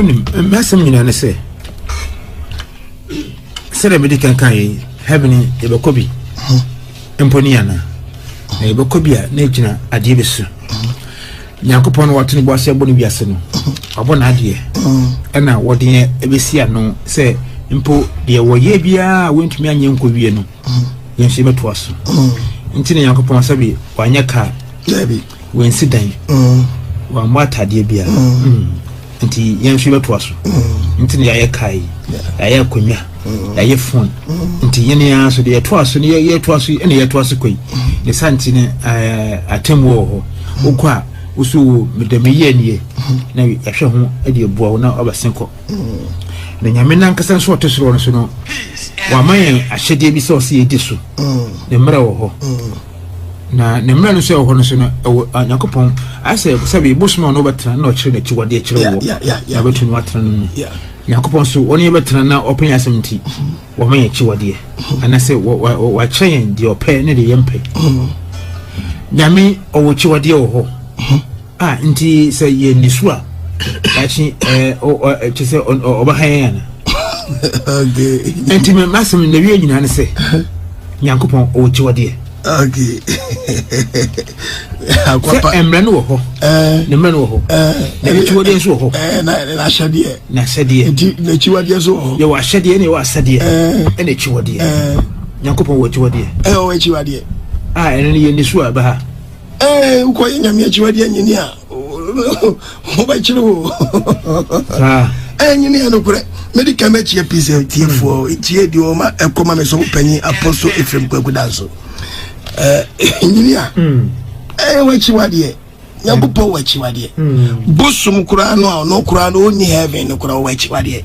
Massam, you know, say, said a medical kind, having a Bokobi, Emponiana, a Bokobia, Nature, a Divis. Yankopon watching was a Bonibiasan, a one idea. And now, what the Ebisiano say, Impo, dear Wayabia, went to me and Yankoviano. Yanshima to us. Until Yankopon Sabi, Wanyaka, Debbie, when sit down. One water, dear beer. Nti yɛnhwɛ to aso nti ne yɛ kai yɛ akonya yɛ phone nti yɛne aso de to aso ne yɛ to aso ene yɛ to aso koi ne santi ne atemwo ho okwa usu medame yɛ nie na yɛhwɛ ho de aboa na obasenko na nyame nan kasa so otosoro no so no wa man ahyɛde bi sɛ ɔse yɛdi so ne mra wɔ ho na ne mra no so wɔ ho no so no Yakopon ase sabi busman no betra na ɔkyerɛ na chiwade kyerɛ wɔ ya betu no atra no Yakopon so oni betra na open asemti wo man chiwade ana sɛ wa kyerɛ de opɛ ne de yempe nyame ɔwɔ chiwade wɔ ho nti sɛ yɛ nisu a achi kyerɛ ɔbahan ana okay nti me masem na wie nyina ne sɛ Yakopon ɔwɔ chiwade okay akwa emre no ho ne mre no ho na chiwade so ho na hyade na hyade nti na chiwade so ho ye wa hyade ne wa asade na chiwade Yakopon wo chiwade wo chiwade ene ne ni so aba ha uko nyame chiwade nyini a ho ba chire wo nyini no kure medical match episode tiefo tie di o ma ekoma me so panyi apostle Efrem Kwakudanso engineer wachiwade Yakopon wachiwade bosum kura no kura no ni heaven no kura wachiwade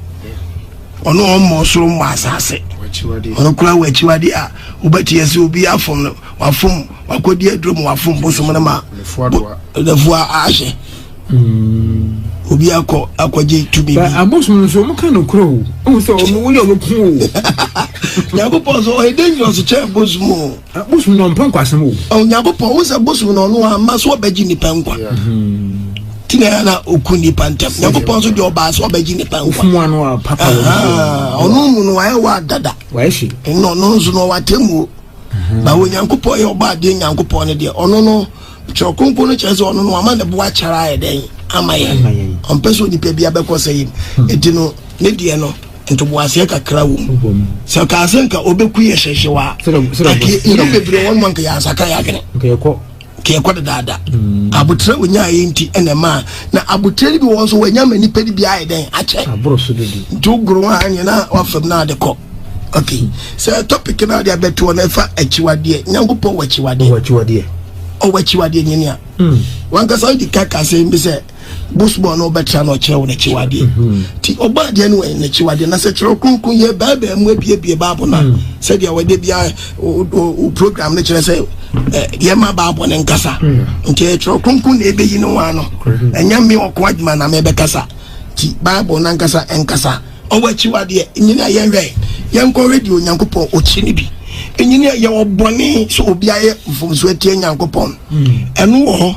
ono omo so mo asase wachiwade ono kura wachiwade a ubati yesi obi afom no wafom wakodi adrum wafom bosum na ma defoa ashe obi akwaje to be abosum so mo kan no kura o so mo wo yo ku Yakopon so e dangerous che bosum no mpankwasem o Yakopon wo se bosum no no ama so obaji ni pankwa tina na okuni pantem Yakopon so de oba so obaji ni pankwa fumu anu papa wo onu mu no aye wa dada wa eshi no nzo no watemu ba wo Yakopon ye oba de Yakopon ne de onu no chokonko no chese onu no ama ne bo achara eden amaye onpeso ni pe bia be ko sey edino ne de no nto boase kakra wo se ka asenka obeku ye hyehyewa ino bebre won man ka ya saka ya gene ke ko dada abutre onya yenti enema na abutre bi won so wanya mani pedi bia eden ache abro so dedi nto gro anya na wafam na de ko okay so topic na dia beto na fa achiwade Yakopon wachiwade o wachiwade nyenia wanka sa di kaka se mbi se busbo no betra no kire wo na chiwade ti oba de no na chiwade na se kire kunkun ye baba mu abie babo na se dia wade bia o program na kire se ye ma babo ne nkasa nti kire kunkun na ebeyi no wa no enya me Okoh Agyemang na me be kasa ti babo na nkasa enkasa o wachiwade nyina ye hwe ye nko radio Yakopon o chi ni bi enyina ye obone so obi aye mfomso atie Yakopon eno wo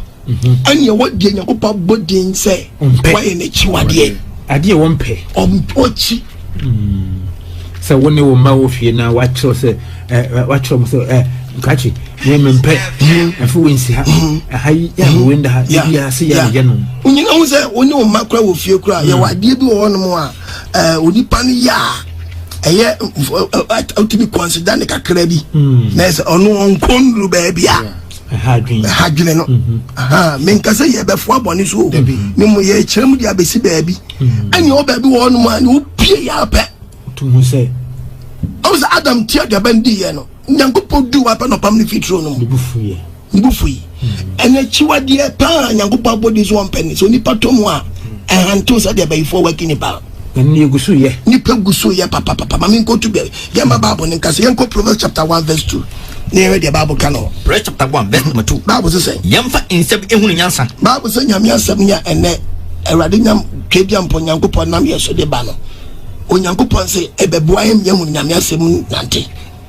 ani wodi Yakopon bodin se waye na chiwade ade wonpe ompochi se woni wo ma wo fie na wachiro se wachiro mo se nkachi ye mempe afu wensi ha hayi ya wenda ha ya se ya no unyina wo se woni wo makra wo fie kura ye wade bi wo no mo a onipa no ya eye ultimate consider ne kakra bi na se ono onkondru ba bia hadwene no menka se ye befo abone so ni mo ye kyerem dia besi baabi ani o baabi wo no ma ni o pie ya pe to hu se o se Adam tia dia bandi ye no Yakopon du wa pa no pam ni fitro no nibufuye ene chiwade pa Yakopon body so ompeni so ni patom a anto se dia ba ifo working ba ni gusu ye ni pe gusu ye papa mami nko to be ye ma Bible ni nkase ye nko Proverbs chapter 1 verse 2 ni read the Bible canon Proverbs chapter 1 verse 2 Bible say yemfa insem ehunu nyansa Bible say nyame asem nya ene Awurade nyam twedi ampo Yakopon nam ye so de ba no Yakopon say ebeboa em yehunu nyame asem nante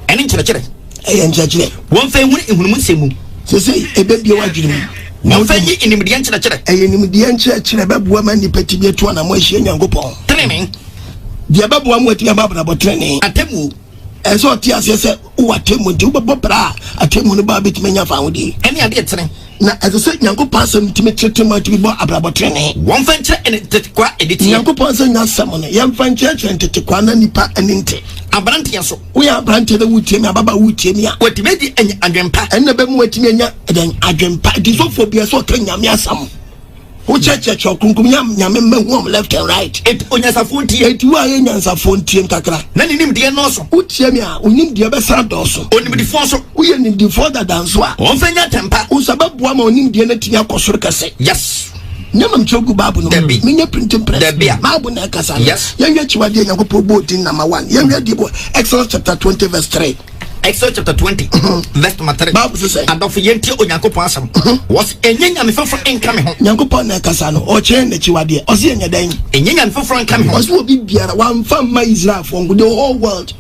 ene nkyerɛkyerɛ eye nkyerɛkyerɛ won fa ehunu nsemu se ebebie wadwene mu One fanny in the answer. In the answer, woman, the petty be to an amotion and go on. Training. The above one with your about training. Atemu. And so Tias said, what Tim would do, but a Tim would about it, many found it. Any idea training? Now, as I said, Yanko Person to make treatment to be bought about training. One venture and it quite editing. Yanko Person, not someone, young fan church and to Kwana Nipa and Inte. A brantiaso. We are branted the wood team, Baba wood team, what made it and grandpa and the Bem wet me, and then I grandpa. It is all for be a sort of Yamiasam. Who church or Kunkum Yam left and right. It on as a phone team, you are in as a phone team, Kakra. None in him, dear Nosso. Who Tiamia, we need the other side also. Only the force, we need the further than Swa. One thing at Tempa, who's about one on Indian Kosurka. Yes. Nyam chogu babu no be me printing press be babu na kasa yes yen Akyiwade Nyankopɔn botin number 1 yen dibo Exodus chapter 20 verse 3 Exodus chapter 20 verse number 3 babu say and of yenti Onyankopɔn asam was enye nyame foforo enka me ho Nyankopɔn na kasa no o che na Akyiwade o se enya dan enye nyame foforo enka me ho o se obi biara wan fam ma Israel for the whole world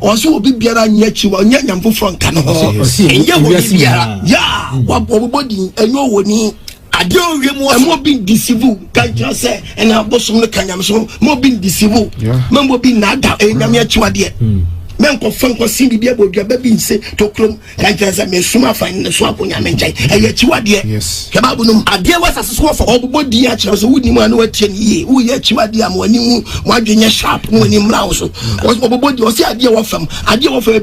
o se obi biara nya Akyiwade nya nyame foforo enka no enye obi biara ya wa body enyo woni adio wiem was mo bin deceive kan say and abosom no kanyam so mo bin deceive mo bin nada nyame Akyiwade men ko fan ko sin bibia bodua ba bin se to krom kan say me suma fan so akonya me nkai Akyiwade yes ke babu no ade was asese for obobodi a kire so wudi mu an watie ni ye wo ye Akyiwade am wani mu wadwenye sharp no wani mra so obobodi o se ade wo fam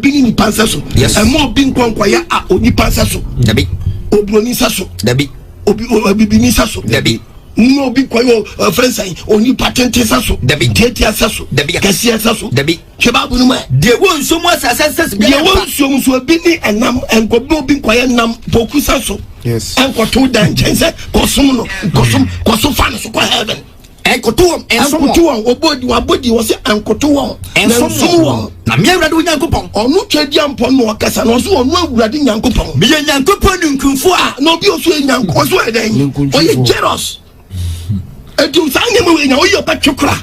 bi ni pansa so mo bin konkoya a oni pansa so dabi obroni sa so dabi obi ni saso dabi no bi kwayo friends ai oni patente saso dabi tetia saso dabi kasia saso dabi chebabu no ma de won so mo asase de won so bi ni enam enko bi kwayo nam poku saso yes enko to dan chense kosum no kosum fan so ko heaven enkoto obodi wabodi wo se enkoto won ensom won na me awurade Onyankopɔn onu twedi ampon no kasa no so onu awurade Nyankopɔn me Nyankopɔn nkunfo a no bi oso Nyankopɔn so eden o ye jealous edu sanye mo nya o ye batwekura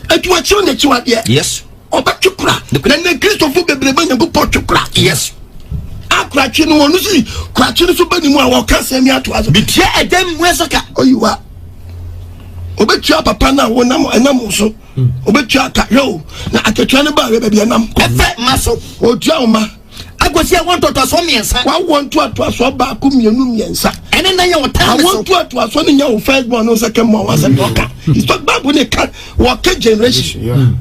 edu a chiwo na Akyiwade yes o batwekura na Kristofo bebrebe Nyankopɔn twekura yes akratwe no onu si kratwe no so bani mu a wo kasa mi ato aso bitia edem mu esoka oyiwa obetua papa na wo nam enam so obetua ka yo na aketua ne ba we bia enam efe maso otua ma agosi a won toto so miensa wa won to so ba ku mienu miensa ene na ye wo tan so won to so ne nya wo first born no second born was doka it's talk babu ne ka wo ka generation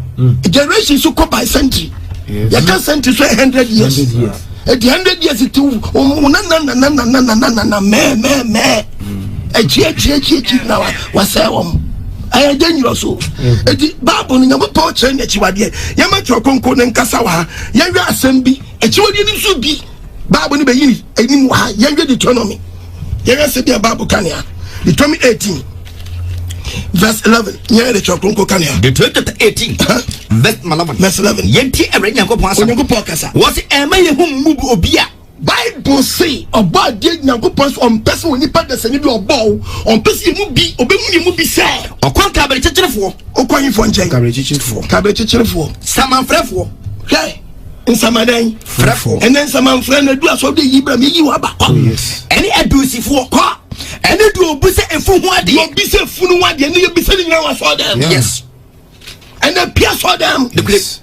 generation so ko by century ya ka century so 100 years at 100 years it na me echi na wasewom I dangerous so edi babu no Nyankopɔn kyerɛ ne Akyiwade yama tro konko ne nkasa wa ya wi asɛm bi Akyiwade ni so bi babu ne bayini enim wa ya wi Deuteronomy ya wi asɛm bi babu kania Deuteronomy 18 verse 11 ya de tro konko kania Deuteronomy 18 verse 11 yenti awurade Nyankopɔn asɛm Nyankopɔn kasa wɔse ɛma ye hum mu obi a Bible say about the Nyankopɔn on person when nipa dese ni bi obo on person mu bi obemu mu bi say okwan kabere kyekyerefo okwan fo nkyɛn kabere kyekyerefo samanfrefo hwɛ nsamadan frefo enen samanfre na du aso de yibra me yi wa ba yes ene adusifo kɔ ene du obu se efu ho ade obi se funu wa de ne ye bi se ni nyina wa so dem yes ene pia so dem the great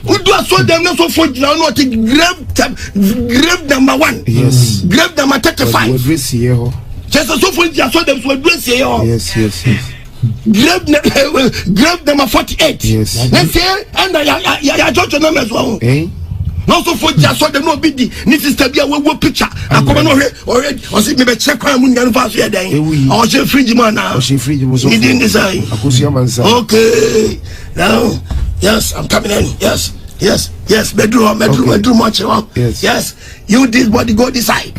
Udu aso dem na so for jina no te grave number 1 yes grave number 35 we dress here ho just so for jina so dem so address here ho yes grave number 48 yes na say and ya church number so no so for jina so dem no be di ni sister bia we picture akoma no already o say me be check kwa mu nyan fa so ya dan o say fridge man na o say fridge mo so ni din design akosia mansa okay now yes, I'm coming in. Yes. Bedroom watch. Yes. You this body go this side.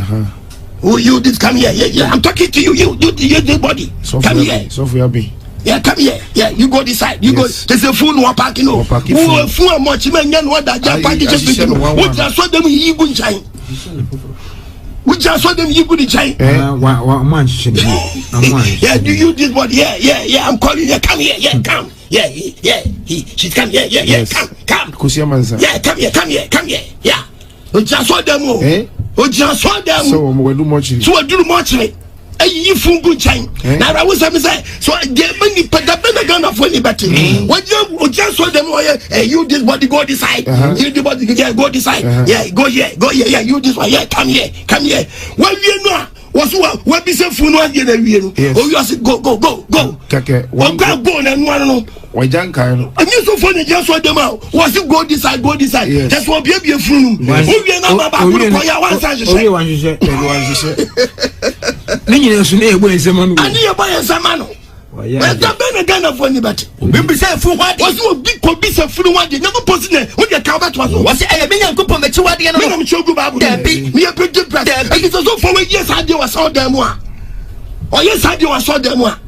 Who you this come here? Yeah. I'm talking to you. You this body. So come here. So for be. Yeah, come here. Yeah, you go this side. You go. There's a phone one parking. Who phone much man yan what that parking just with you. What just saw them you go shine. We just saw them you go to shine. Yeah, do you this body? Yeah. I'm calling you. Come here. Yeah, come. Yeah, she's come here. Yeah, yes. Come. Kusia manza. Yeah, come here. Yeah. We just saw them. o just so them so we do much ayi fungu chain na ra wo say so dey many pedabena Ghana for liberty what you just so them you this body go decide you the body go decide yeah go here yeah you this one yeah come here when we know what be say funu ade na wie no o you say go keke one go na no we janka no and you so for the just so them out was go decide just one be funu o wie na baba ko ya one side Ninyi nso na egbo ensema no. Ani eba ensema no. But that be Ghana for anybody. Obi say funu wade. Was you big ko bi say funu wade. Never post ne. Wo dey ka about was. Was e be Nyankopon mechi wade no. Me na me chogu babu. Me e be depressed. And it so for years I dey was all them a. O yes I dey was all them a.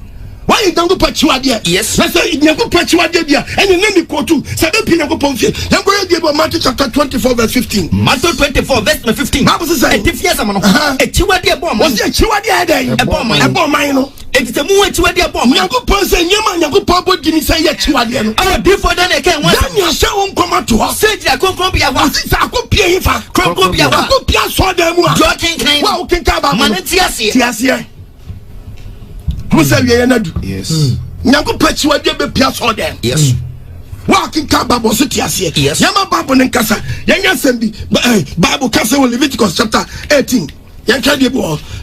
Why you don't go patch wade? Yes. Let's say you go patch wade dia. And you name ko tu. Say be Nyankopon fie. Dem go read about Matthew chapter 24 verse 15. Matthew 24 verse 15. Bible say etifia sama no. Echiwade ebom. Was echiwade adan? Ebom man no. Etite mu echiwade ebom. Nyankopon say nyema Nyankopon bodi ni say echiwade no. Ah before that e kan one. Daniel say won come to us. Say dia konkron bia wa. Say akopie hifa. Konkron bia wa. Akopia so dem a. Joking kind. Wa o kenka ba. Manati ase. Ti ase. Musa wiye na du. Yes. Nyankopon echiwade be pia so dem. Yes. Wa kenka Bible so ti ase. Yes. Yama Bible nen kasa. Yanya sembi Bible kasa in Leviticus chapter 18.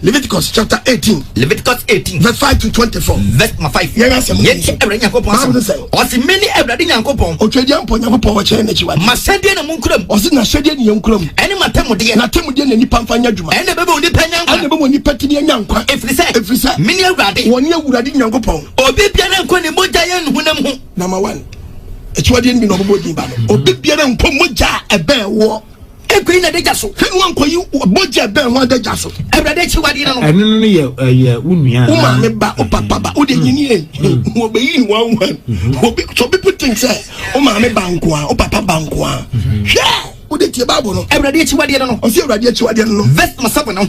Leviticus chapter 18. Leviticus 18 verse 5 to 24. Verse 5. Yes. Every Nyankopon say. O si many every Nyankopon. O twedi ampo Nyankopon wa che na chiwa. Masede na munkuram. O si na shede ni yankuram. Ene matemode. Na temode na nipa mfanya dwuma. Ene bebe oni panyankwa. Ene bebe oni patini nyankwa. Efrise. Many awurade. Woni awurade Nyankopon. Obi biara nko ne moja ye nhunam ho. Number 1. Echiwade ni no bobo din ba no. Obi biara nko moja ebe wo. Ekwi na deja so. Nwan ko yi moja ebe ho deja so. Awurade echiwade no. Eno no ye unua. O ma me ba o papa ba o de nyini e. Wo be yi wan. Obi so people think say o ma me ba nko a o papa ba nko a. Hwe o de tie Bible no. Awurade echiwade no. O si awurade echiwade no. Verse 7 no.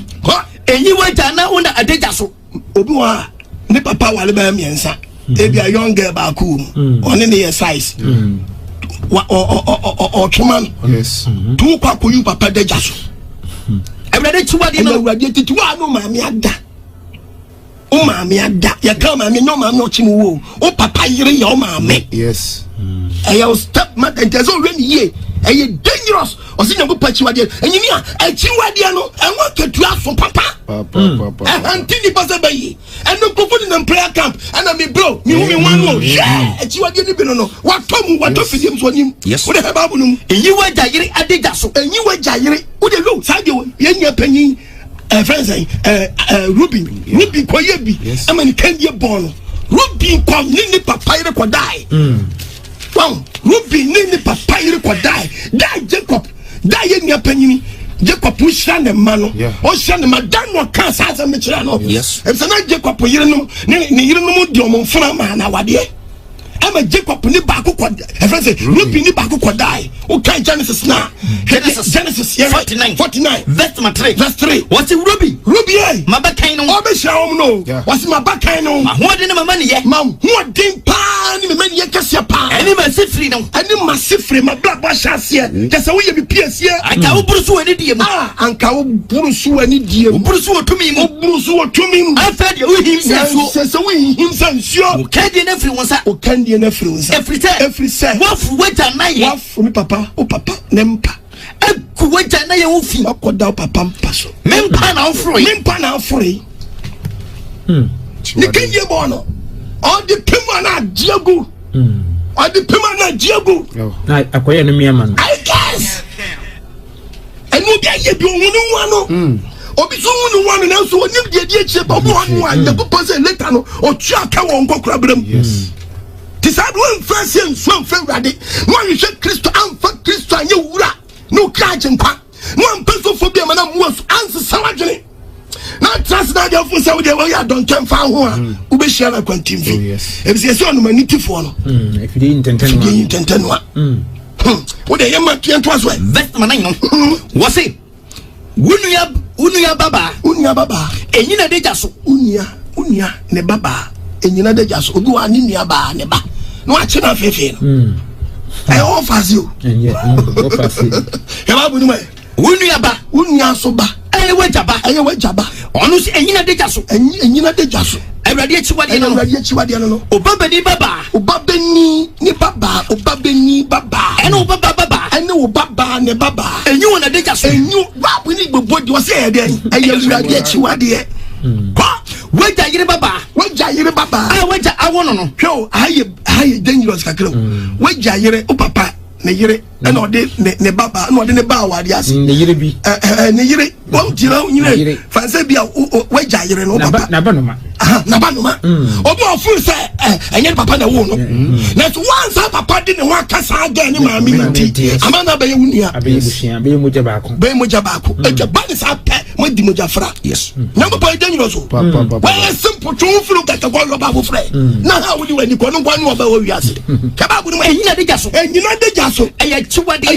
Enyi waja na una adeja so. Obi wa ne papa wale ba miensa. Ebi a young girl ba ku. Oni ne size. O chuman. Yes. Tu kwa ko yu papa deja so. Awurade echiwade no. Awurade titi wa no ma me ada. O ma me ada. Ya ka ma me no ma me o chimu wo. O papa yire ya o ma me. Yes. Ayo step man and there's already ye. Aye dangerous. O si nyango pachiwade. Enyini a achiwade no. Enwa ketua so papa. Papa. Anti ni pasa bayi. And no go in prayer camp. And me bro, me who me one no. Yeah. Achiwade ni bi no. What fidiem so nim. Yes. What the Bible no. Enyi waja yire adeja so. Enyi waja yire. Wo de lo sade wo. Yenya panyin friends Ruby koye bi. Am an Kenya born. Ruby kom ni papa yire ko die. Wow, Ruby ni papa yire ko die. Die Jacob. Die yenya panyin. Jacob pusha ne mano. O sha ne madan no kan sa me kira no. Yes. E se na Jacob yire no ni yire no mo di o mo fura ma na wade. Ama Jacob ni ba ko friends Ruby ni ba ko die. O kan Genesis na. Genesis 49 verse 3. What's it Ruby eh? Mabakan no. Obe sha om no. What's mabakan no? Ho de na mama ne ye. Mam ho din pa ni me mani ye kase pa. Any masifri no. Any masifri ma bla ba sha se. Kase wo ye bi piesie. Anka wo burusu ani die mu. Anka wo burusu ani die mu. Burusu otumi mu. Burusu otumi mu. Afa de wo him senso. Se wo him senso. O kande na firi wonsa. O kande na firi wonsa. Every say. Wo fu waja na ye. Wo fu mi papa. O papa nempa. Eku waja na ye wo fi. Akoda o papa mpa so. Mempa na ofroi. Mempa na ofroi. Ni kanje bono. All the pima na diagu. All the pima na diagu. Na akoye no miama no. I guess. Enu bia ye bi ohunu wano. Obi so hunu wano na so onim de de eche ba bo anu an. The pose later no o tua ka won kokura bram. Yes. Tisadu en fancy en so fewrade. No hwe Kristo amfa Kristo anye wura. No kaje nkwa. No ampeso phobia mana mo anse sawadwene. Na trust na dia fo say we dey we don kem fa ho a. Ube share na kwantimfi. E be say on manitifo no. If you didn't intend no. Wo dey yema tuento aso e. Vet manan no. Wo say unuya baba. Enyina deja so. Unuya ne baba. Enyina deja so. Obi wa ni nua ba ne ba. No a che na fefe no. I offers you. And yeah, offers you. Yaba bu ni me. Unuya ba. Unuya so ba. aye wajaba onu si enyina de jaso Awurade Akyiwade no obabani baba ene obaba ne baba enyu na de jaso enyu ba buni gbogbo wo se e den Awurade Akyiwade kwa waja yire baba waja awono no hwe aye dangerous kakra waja yire o papa ne yire ene ode ne baba ene ode ne ba awade ase ne yire bi ne yire won tira nyire fanse bia waja yire no papa na ba no ma obi ofu se enye papa na wo no na so once papa de ne ho akasa aga ne maami nti amana ba ye wunia abe bushia be moja baako eje ba ni sa pe mo di moja fra yes na papa dangerous so wa simple tun furu kaka ko lo ba bo fra na ha wudi wani ko no kwa no ba wo wiase ka ba bu no enyina de jaso eye Akyiwade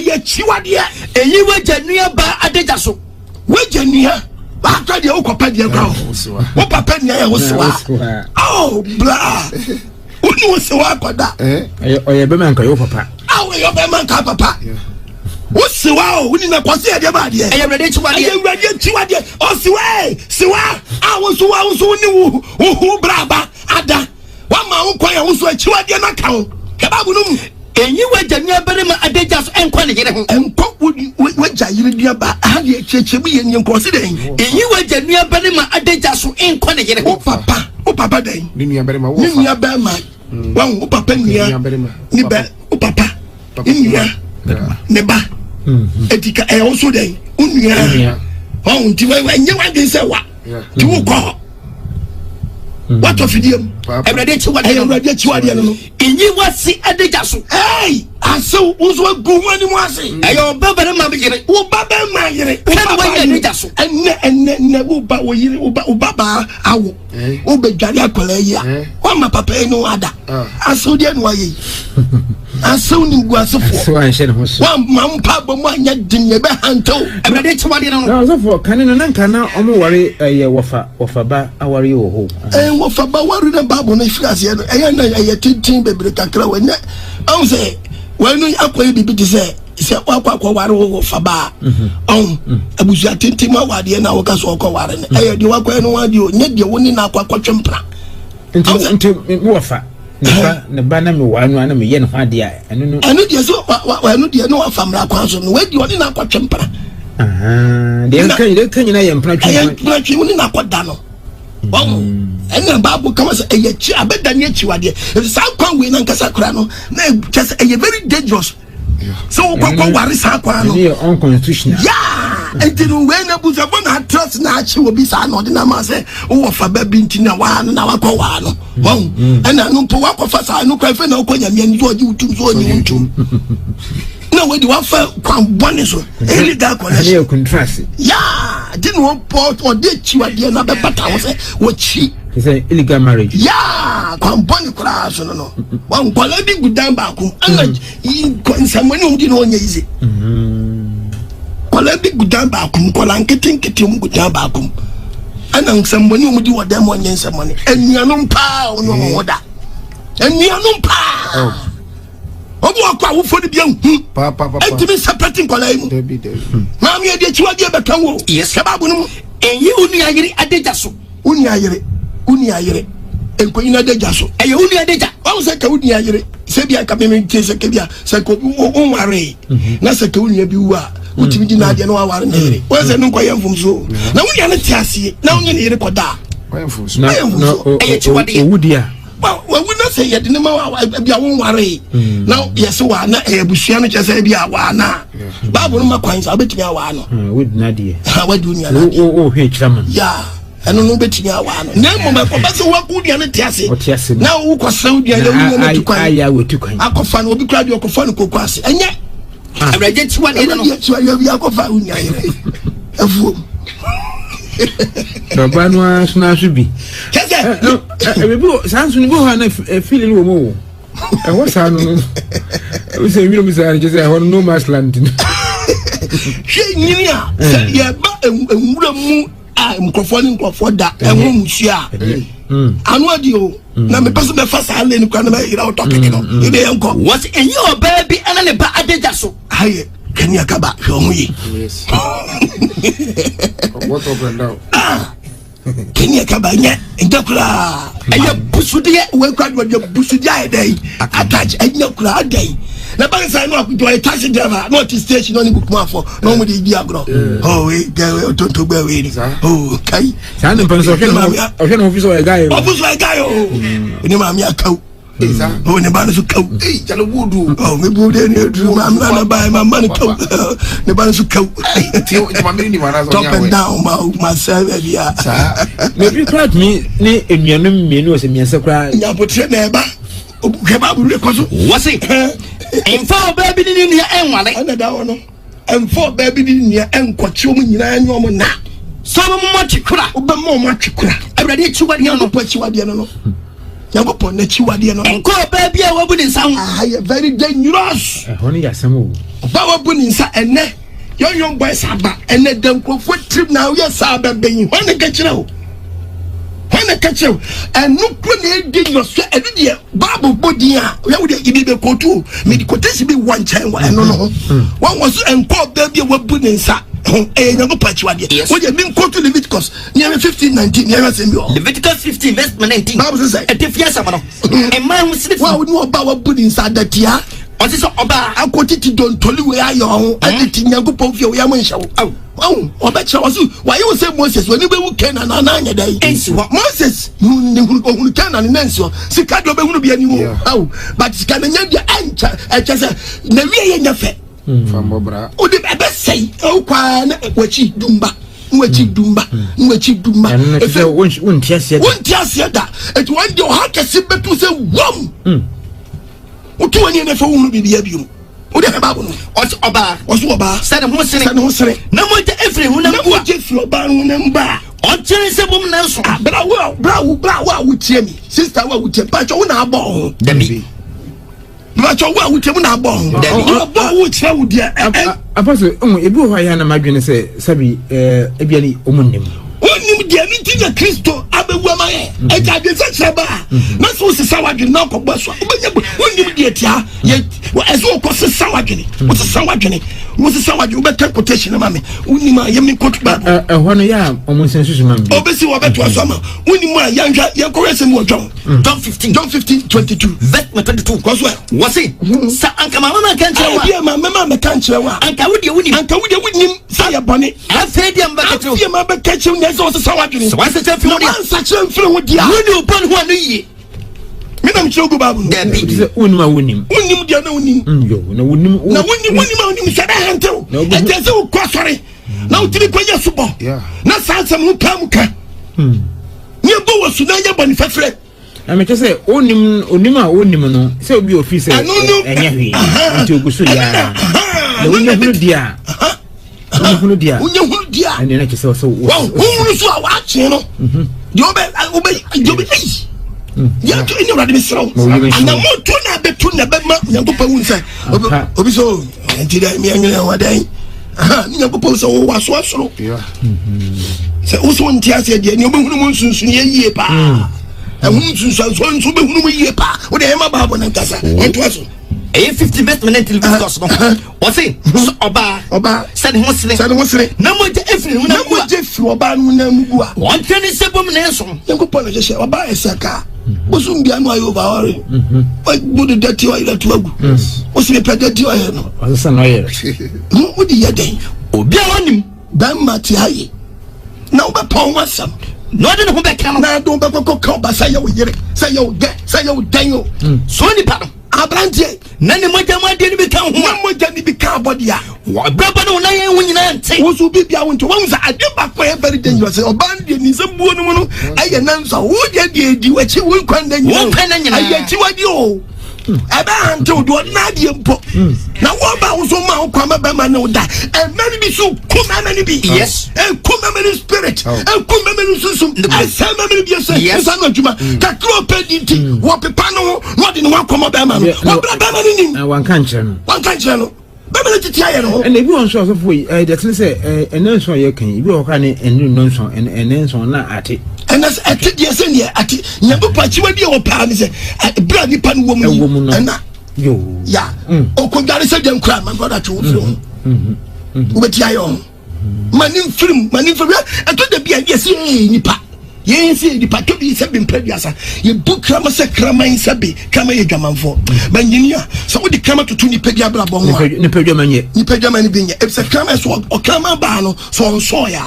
eyi waja nua ba adeja so waja nua ba ka de o kopa de kwa o papa nia ya wo sewa oh bra uni wo sewa koda oye be man ka yo papa yo be man ka papa wo sewa o uni na kwase e de ba de Awurade Akyiwade o sewa wo so ni wo bra ba ada wa ma wo kwa ya wo so Akyiwade na ka o ke ba bu no enyi waja nua bere ma adeja so enkwa ne yire ho enko waja yire dia ba ahade cheche bi yenye nkosi den enyi waja nua bere ma adeja so enkwa ne yire ho o papa den ni nua bere ma wo ni nua bere ma wan o papa nua ni be o papa nua ne ba etika e o so den nua wan ti wa nye wa de se wa ti wo ko what of idiom Awurade Akyiwade no enyi wasi adeja so hey aso uzo gu wani mu ase ayo babare ma yire wo baba ma yire kan wa adeja so enne wo ba wo yire wo baba awo wo be dware akola ya wo ma papa eno ada aso de no ayi aso ni gu asofo so an shene ho so wa ma mpa bo mu anya dinye be hanto Awurade Akyiwade no na so for kan no nan kana omo ware ye wofa ba aware wo ho wo fa ba ware na babo na fiase no na ye tintin bebre kakra we na am say wanu akoye bibi ti se wakwa ware wo fa ba abusu tintin ma wade na wo ka so ko ware na de wakwa no wade o nya de woni na akwa twempra nti wo fa ne ba na me wanu ana me ye no ade a eno de so wanu de no afamra kwa so no wadi woni na akwa twempra de kan nyina ye mpra twi woni na akwa da no ena babu kama say eyechi abedani Akyiwade sa kwa we na nkasa kura no na just very dangerous so kwa ware sa kwa no ye unconstitutional entinu we na buza bona trust na achi obi sa no de na ma say wo fa ba bi ntina wa no na wakwa wa no ena no po wakwa fa sa no kwa fe na okonya me ni oji utum so ni utum na we di wa fa kwa bone so illegal connection ye contrast didn't want port or did Akyiwade na be pata wo say wo chi say illegal marriage kwa mboni crash no wan kwala bi gudan ba kum ana nsamani udi no onye ize kwala bi gudan ba kum kwala nkete mu gudan ba kum ana nsamani udi wodam onye nsamani enuanom pa ono woda enuanom pa obu akwa wo fodi bia papa entimi separating kwala mu ma mi ade Akyiwade be kan wo yes kababu no enyi unu ayire adeja so uni ayire enkoyina adeja so eye unu adeja o se ka uni ayire se bia ka me se ke bia se ko o ware na se ka uni abi wa utimi di na ade no ware na yire o se no koye mfum so na uni ane tiase na uni ne yire koda koye mfum so na eye Akyiwade owudia wa na se ye de ne ma bia wo ware na yese wa na ebusua no chese bia wa na babu no makwan sa betimi awa no would na de ha wadu uni ana o hwe chiraman eno no betimi awa no na mo ko ba se wa ku dia ne tiase na wo ko saw dia na wo no tukwan aya wetukwan akofa no obi kra dia akofa no kokwa ase enye Awurade Akyiwade no Akyiwade bi akofa uni ayire afu no ba no asuna so bi kese ebi sansu ni bo ha na feeling wo mo what sa no we say we no misare just no mass land she nyinia ye ba enwura mu mkrofo da enwo musia anu adi o na me person be fast ale ni kwa na me ira o topic no ebe enko what enyi oba bi ana ne ba adeja so haye Kenya Kaba, Homi. Yes. What up and down? Kenya Kaba, Indakula, and your Busudia, welcome with your Busudia day. Attach and your crowd day. The banks I know to a taxi driver, not to station only book more for nobody Diagro. Oh, wait, don't be waiting. Oh, okay. Sand and Pennsylvania officer, a guy. Officer, a guy. Oh, Onyame Akyiwade3. Oh, the banner to come. Hey, Jalo Woodoo. Oh, we put in your room. I'm not buying my money. The banner to come. Top and down, myself. Yeah, maybe crack me, nay, and your name was a mere cry. Yaputre neighbor. What's it? And 4 baby in your end, one. And 4 baby in your end, Quachum, and your man. So much crack, but more much crack. I ready to what you know, what you are, you know. Young upon the Chiwadiano and call baby, I wouldn't sound very dangerous. Honey, yes, some Baba Buninsa and ne, young boys are back and let them go for trip now. Yes, I'll be when they catch you. When they catch you and look when they did your sweat and the Babu Bodia, where would you be go to? Medical test be one time. I don't know. One was and call baby, what Buninsa. Yes. What you mean? Go to Leviticus near 15:19. Leviticus 15, verse 19. Bible says, "And if yes, I'm a man with sleep. What would know about putting inside that year? What is about? I quoted it don't tell you where I am. I did think you go for your young show. Oh, I bet you was why you say Moses when you can and another day. Moses, who can and answer. Sikado will be anymore. Oh, but can you answer? I just said, never in your face. From Bobra. Oh, the best say, oh, Kwan, what you dumba. What you dumba, and if you won't just say that, it won't your heart to sit back to say, wom. What do any of you be the abuse? What about what's about? Said a Muslim, no more to every one of what if you're bound and bar. Or cherish a woman else, but I will, brow, would tell me, sister, what would tell Patch on our ball. Debbie. But you will tell me now, bone. Would tell dear. Apostle, if you are an imagine, say, Sabi, Ebiani, Omunim. Only the meeting a Christo, Abba Wama, and I did such a bar. Not so Sawagin, knock of Bus. Only dear, yet, as all costs a Sawagin. What's a Sawagin? What's a Sawagin? Better quotation, mammy. Only my young coach, but a 1 year almost sensational. Obviously, we're better summer. Only my younger, young caress and more John. John 15, 22. Vet 22. Coswell. What's it? Sir, Uncle Mamma can't tell you, my mamma can't tell you. And can we with him? Say a bonnet. I've said him back to your mother catching. There's also Sawagin. So what's the tell you? Such a film with you. You know, upon 1 year. Madam Chogobabu, Unnim, dear, no, no, said I had to. No, but there's no crossway. Now, to the Quaya Subo. Yeah. Not Sansa Mukamuka. Near Boa Sudaya Boniface. I may just say, Onima, so be officer. I don't know. To Gusuya. The window, dear. Dear, and then I just also. Well, who is our watching? I obey. Yeah, to any of this room. And the more tuna between the bedman, young people will say, Obiso, and today, me and one day. Young people was so. Yeah. So, also, one tear said, you won't soon ye pa. And whom soon so whom ye pa. What am I about and Casa? It was a 50 investment until possible. What's it? Oba, said Muslim. No more to everyone. No more Jeff or Banmua. 127 minutes. Young people just say, Oba is a car. Was soon be my over. What would the dirty oil at work? What's the dirty oil? What's an oil? No, what do you think? Oh, be on him. Bamati. Now, but Paul was some. Not in the back. Now, don't go by say you get, say you dangle. So any pattern. Abrante, none of my didn't become one more than become body. What brother no lie when you say, what will be to ones I do back for very dangerous or bandit is a woman. I announce a wood you what you will condemn one pen and I get you what you. I told what Nadia book. Now, what about so much come up and know that? And many be so come many be. Yes, and come many spirit, and come many susum. I say many be yes, I'm not Juma. That grow pedity, what the panel, what in one come up and what one country. And if you want to say, that's say, and then so you can, you will can and no song and then so not at it. And that's at it, yes, and yet at it. Never patch what your parents at bloody pan woman, and you, yeah. Okoh Agyemang said them crime, my brother told you. ubeti ayo manim film eto de bia ye se nipa ye se nipa to bi se bi mpadiasa ye book krama se krama insabe krama ye dwamanfo banyinia so wo di krama to nipa bia bra bo ho nipa dwamanye bi nya e se krama so o krama ba no so so ya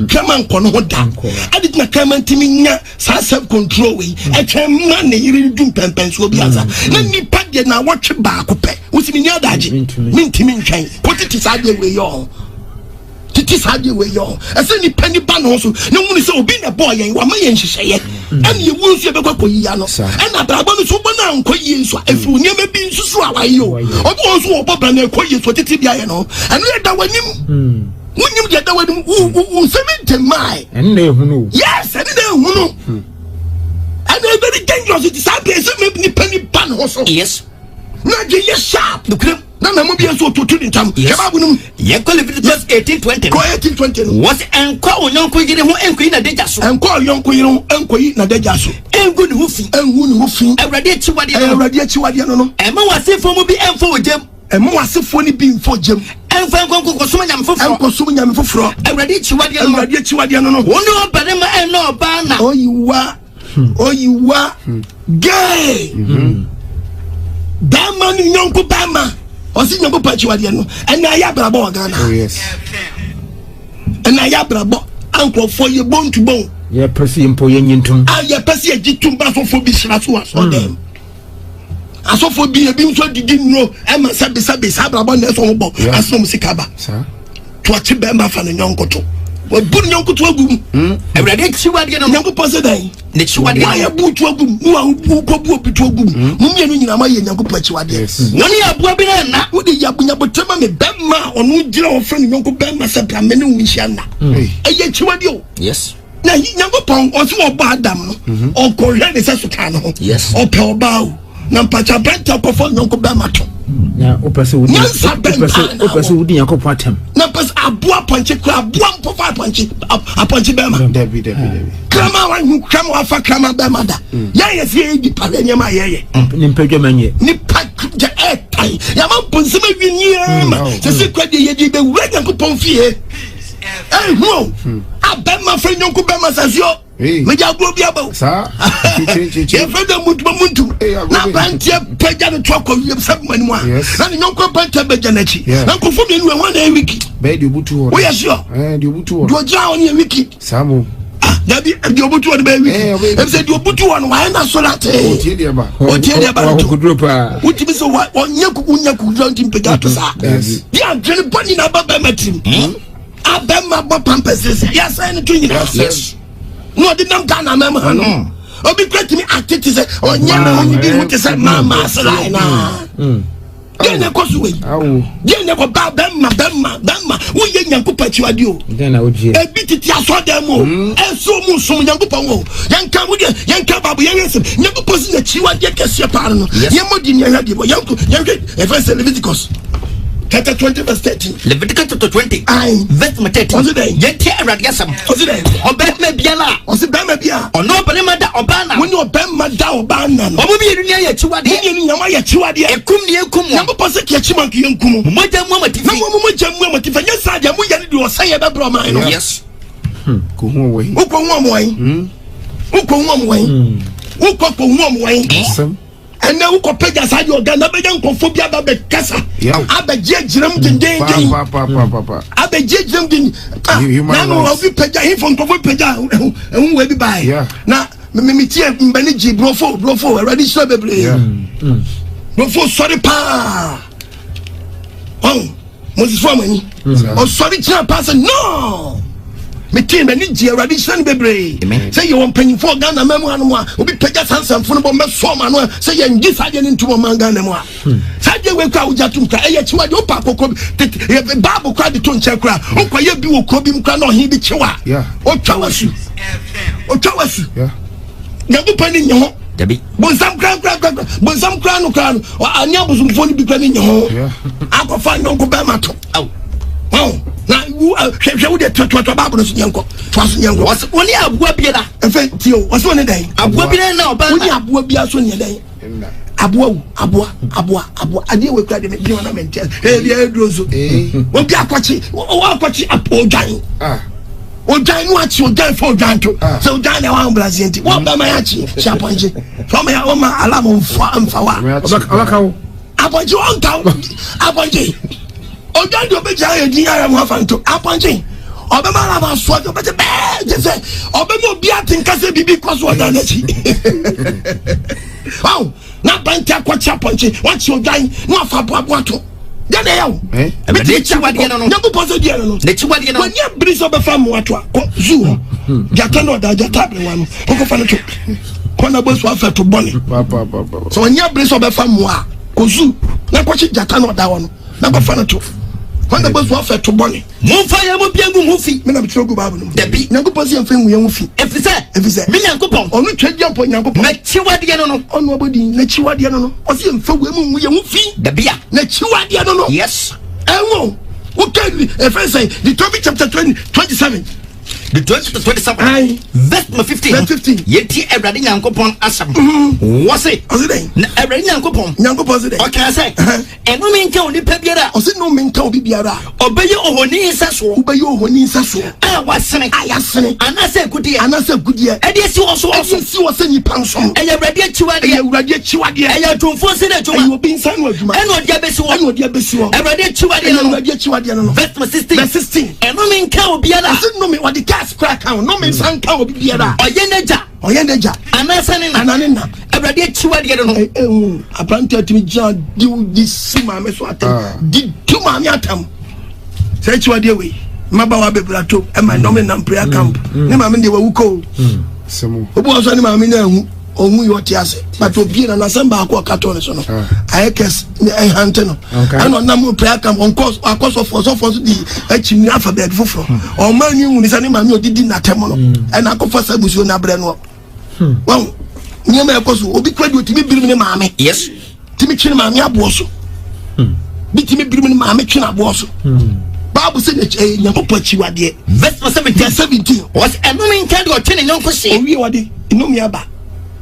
krama nko no ho da adi na krama ntimi nya sa self control we e twem na ne yiri dum pempen so biasa na nipa de na wotwe ba ko pe wo si mi nya daje mintimi ntwan potiti sa de we yo titi sadie we yo ese ni pani ba no so ne hunu se obi na boy yen wa ma yen hyehyeye ene ye wun so be kwakoyi ya no ene abraba no so bo na nkoyi so afi onyema bi nsusu a wa yo obi won so obo bra na koyi so titi bia ye no ene ye da wanim wunyim je da wanim u 70 mai ene na ehunu yes ene na ehunu ene very dangerous it is happen so me ni pani ba no so yes na je ye sharp no krem na mo bi enso to ni tam kebabu num ye Leviticus 18:20 ko 18:20 what enko onyanko yire ho enko yi na deja so enko onyanko yire ho enko yi na deja so engu ni ho fi awrade achiwade no ema wasefo mu bi enfo wojam ema wasefo ni bi enfo jam enfa enko so nyam foforo awrade achiwade no wonu obarema eno oba na oyiwa gay dama ni nyonko bama osi nyonko pachiwade no ena ya brabo wa Ghana oh yes ena ya brabo anko for ye bone to bone ye pesi mpo ye nyintum ye pesi ye jitum ba so for bi sira so aso dem aso for bi e bi nso didi no e ma sabe sa brabo na so mo aso mo sikaba sa to achi be ma fa no nyonko to wa bun nyonko to agum awrade achiwade no nyonko pose dai ne chiwade ya bu to agum mu a ko bu obi to agum mu mienu nyina ma ye nyonko pachiwade woni abua bi na wodi ya bunya botema me bemma onu gira o friend nyonko bemma se bra me ne wunhia na eye chiwade o yes na nyonko pon o se oba adam no o ko hwe ne se suka no yes o pe oba o na mpacha branta ko fo nyonko bemma to na opese wudi yakop atem na pas abua ponche kra abua mpofa ponche bemma Debi krama wa fa krama bemma da ya yes ye di pale nyama ye ni mpedwamanye ni pakja etai ya ma ponsema winie ma se kwade ye di be wura nyanko ponfie ho abemma fa nyonko bemma sasio me ja go bia ba sa ye fa da muntu na bantie peja no twako yem sabmani mu a na nyonko banta beja na chi na ko fo me nu e na wiki be di obutu wo ya sio di obutu do ja oni wiki samu dabi di obutu won be wiki e se di obutu won wa na so late o tie dia ba to kudro pa uti bi so wa onye ku jonti peja to sa dia dwene boni na baba matim abemma bo pampers ya say ne to nyina yes no di nam Ghana mama no obi kwetimi atete se onye na onye bi mu te se mama asrai na dia ne ko suwe dia ne ko ba bemma wo ye nyanko pachiwade o na oji e bi titi aso dem o enso mu sum nyanko pon o yanka mu de yanka babu yanse nyanko posi na chiwade kese pa no ye modi nya hwade bo yanko first Leviticus chapter 20 verse 13 Leviticus chapter 20 verse 13 yeti awrade asam obema biala osi bema bia ono obema da obana woni obema da obana no obo bi yenu ya chiwade yenu nyama ya chiwade ekum ne ekum nyamba pose ke chiman ke enkum moja mu amatifi na mo moja mu amatifi nya saja mu yane di osaye be bro man no yes ko hu we uko hu amwan awesome and now uko peja saje organa be nkonfo bia ba be kasa abeje giram dindin papa abeje giram din na no obi peja hifo nkonfo peja ehun we bi bai na me tie mbani ji brofo already so bebre brofo sorry pa Moses for money o sorry china pass no me team na ji already send bebre say you want paying for Ghana memo anu a obi peja sansan funu bo me so ma no say you ngi saje ni ntumo man Ghana mo a saje we kwa ujatum ka e chiwade opa kokko babu kwa de to nche kra okwaye bi wo kobi mkra na ohin bi chiwa o twawasu nyabu pani nyo dabi bonsam kra no ani abusumfo ni bi kra ni nyo akofa nyonko be mato na hwehwe wo de toto babu no so nyanko twaso nyanko woni abua bia da efe tio waso ne dai abua bia na oba woni abua bia so ne dai aboa ade we kura de me bi wana mente dia edrozo won bi akwachi apodwan ojan no achi ojan for ojan to so ojan na wan brazil nti won ba ma achi chaponje from ya o ma alarm mfa wa abakawo aponje on town aponje ojan do be ja edin ara mo afanto aponje obema la ma so do be je say obema obi atinka se bibi kwaso ojan achi wow na banta kwachi aponje wachi ojan no afa boabo to dede yawo e be chiwade no nyago poso die no ne chiwade no when you bring so be fam wato ko zoo jata no da jata be wanu ko fa no to ko na boso afa to bone papa so when you bring so be fam wa ko zoo na ko chi jata no da wonu na ko fa no to ko na boso afa to bone mo fa ya mo biangu mo fi me na bitro go babu no dabi nyago poso en fa nwu ya mu fi efise me nyankopon onu twedi ampo nyankopon na chiwade no onu obodi na chiwade no o se en fa wu mu ya mu fi dabi ya na chiwade no yes enwo okay efese the Tobit chapter 27 the 27 Aye. verse 15 yeti Awurade Nyankopon asam wose oziden na Awurade Nyankopon oziden okay say enu mi nka onipa biara ozid no mi nka obi biara obeye ohoni nsaso obeye ohoni nsaso a wasene ayasene anase gudie edi esi oso nipa nsom eye Awurade Akyiwade eye tumfo se na adwuma ayo bi nsan no adwuma eno dia besi wo Awurade Akyiwade no verse 16 enu mi nka obiara ozid no mi wadi gas crack out no mi nsan ka obi biara oye neja anase ne na Awurade Akyiwade no apprenti atimi ja di sima me so atam di tuma mi atam say Akyiwade we maba wa bebrato e ma no me na prayer camp ne ma me de wawuko semu obo so ne ma me na hu ohun yo ti ase but obi na samba akọ kato ne so no ayekes e hante no ano na mo prayer camp on course akoso for di achimi alphabet foforo o ma ni hu ni sa ne ma me odidi na tem no e na akọ fa sabusu na bre no wow ni ma ekoso obi kwadi otimi birim ne ma me yes timi twene ma me abo so bi timi birim ne ma me twene abo so Bible said Nyankopon Akyiwade verse 17 was enumi nka de otwene nyonko se owie wade enumi aba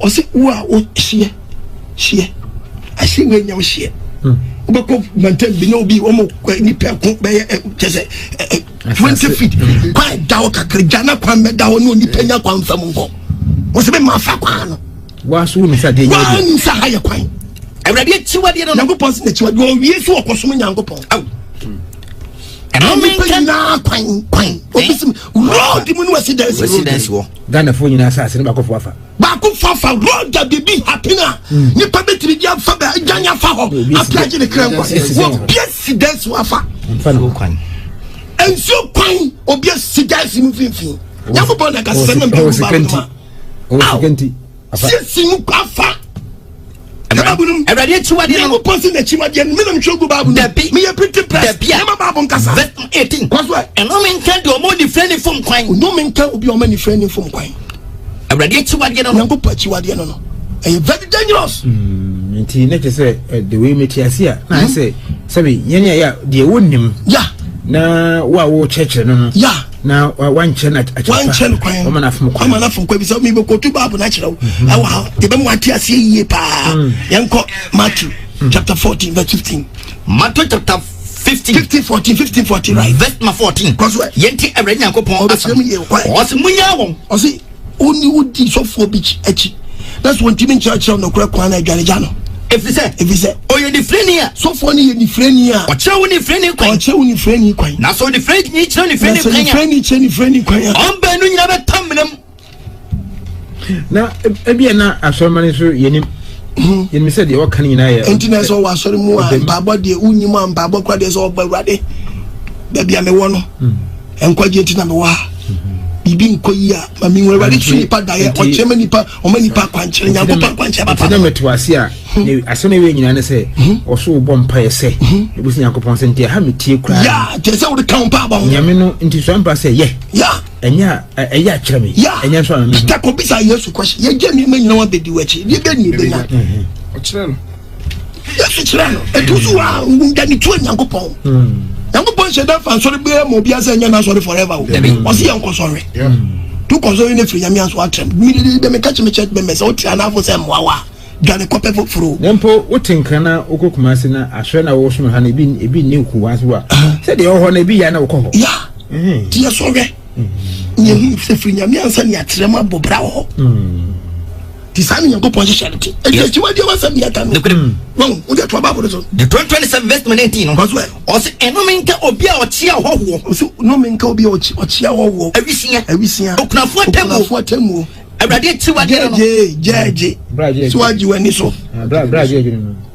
o se wo a o hie ahye we nyam hie ubeko maintain bi no bi o mo ni pe ko be tese 20 feet kwa dawo kakre jana kwa me dawo no ni penya kwa mfam nko wo se be ma fa kwa no wa so ni sa de nya wa ni sa ha ye kwan Awurade Akyiwade no Nyankopon se Akyiwade o wie so okosom Nyankopon enumi nka na kwan obisim road mu no residence wo Ghana fo nyina sa ne bakofo afa road da bibi hapina ni pa betri dia fa ba janya fa ho aplaje ne kran kwa wo residence wafa mfa no kwan enso kwan obi residence mu finfin Nyankopon da ka se na mbi sekanti afa si mu afa Awurade Akyiwade no posi na Akyiwade no me mchogu babu dabi me pretty press me ma babu nkasa verse 18 kwaso enumi nka de omo di freni fom kwan no me nka obi o ma ni freni fom kwan Awurade Akyiwade no Nyankopon Akyiwade no e very dangerous nti na kese the way me tiasia na say sabi yenya ya de wonnim ya na wo church no ya na wanche na wanche kwan o mana fom kwa bi so me be ko tu babu na kirawo awa e be mo atiasia yie pa yanko Matthew chapter 14 verse 15 Matthew chapter 15 14 right verse 14 kwaso yenti Awurade Nyankopon asam o se munya won o se oni udi so for beach echi that's one team in church no kura kwan na adwareja no efise oye di freni a so for ni ni freni a o chewo ni freni kwan na so di freni ni chiro ni freni kwan on ba no nyina be tamnam na ebia na asomane so yenim yenim se de wakan nyina ya entina so wa sori mu a babo de unyim a babo kwa de so ba Awurade da bia me wo no enkwaje entina me wa bibi nkoyi a mami Awurade tuni pa da ye o chema nipa o manipa kwanchere Nyankopon kwanchere papa na metwase a asone we nyina ne se o so bo mpa ye se ebusi Nyankopon se ntia ha metie kura ya te se wo de kan pa ba nyame no nti so mpa se ye ya enya eya kire me enya so na ta ko bisa Yesu kwashi ye je mi nyina wa bedi wachi ni be ni be na o kire no Yesu kire no etusu wa ngani tu Nyankopon Nyankopon she da fan sorry be mo bia se nya na sorry forever o se yanko sorry tu ko so ni free nyame anso atrem mi de me catch me church be me se o tria na fo se mwa wa dwane kope foforo nempo wotinkana okokumase na ahwe na wo so ha na ebi ne ku wanse wa se de ho na ebi ya na wo ya ti asowe nye se frinya mi ansa ne atrema bobra ho ti sami Nyankopon je charity Akyiwade wa sam ya kanu won wo de to Bible so the 2027 verse 19 no o se enomenka obi a ochia hoho o se nomenka obi a ochia hoho awisia okunafo temu Awurade Akyiwade no jeje suwaji wani so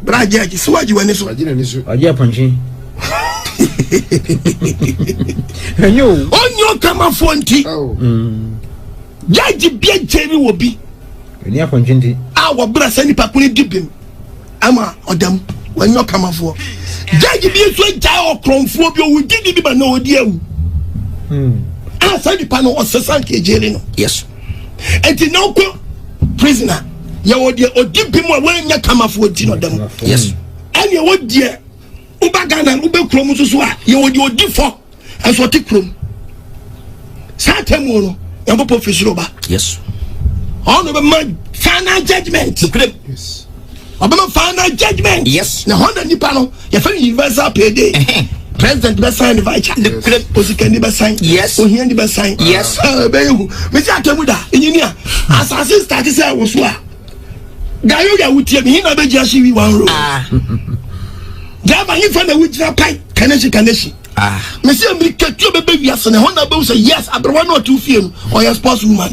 brajeje suwaji wani so aje aponchi onyo kama fonti jaji bia jeri wo bi ni aponchi ndi wo bra sani pakuni dibim ama odam wanyo kama fo jaji bia so jai okronfo bi o wudi bi ba na odi awu sani pa no osesan ke jeri no yes enti na ko prisoner ya wodi odibim wa wanya kama fo di no dam yes ani wodi ubagana ubekrom susu a ye wodi odifo aso ti krom satemu no Nyankopon fisiro ba yes ono be man final judgment yes obama final judgment yes na honda nipa no ye fa universal payday president be sign vice chair osikani be sign yes ohiani be sign yes be yu me ti atemu da engineer assassin start say wo so a gayo ya wutie me hina be jiashi wi one row Java you find a witch pipe kaneshi me see me ketu be wiase ne honda be say yes abrowan or two fiem or your spouse woman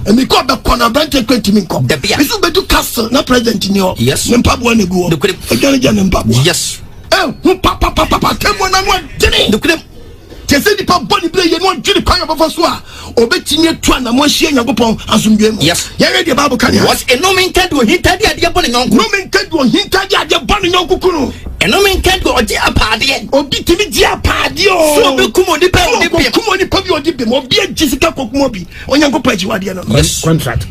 and me call the corner branch kwenti me come me so be do castle na president ni o yes me mpabo na go e mpabo yes papa temo na no dini tese di pa body play ye no dini pa your so a obetini etu na mo hie Nyankopon asomdwe mu yes ye read the Bible kan was enomenka do hitadi ade bone nyonko nomenka do hitadi ade bone nyonko kuno enomenka do odi apade obi timi di apade o so be kumo ni pa bi odi be mo bi agisika kokumo bi Onyankopon Akyiwade no contract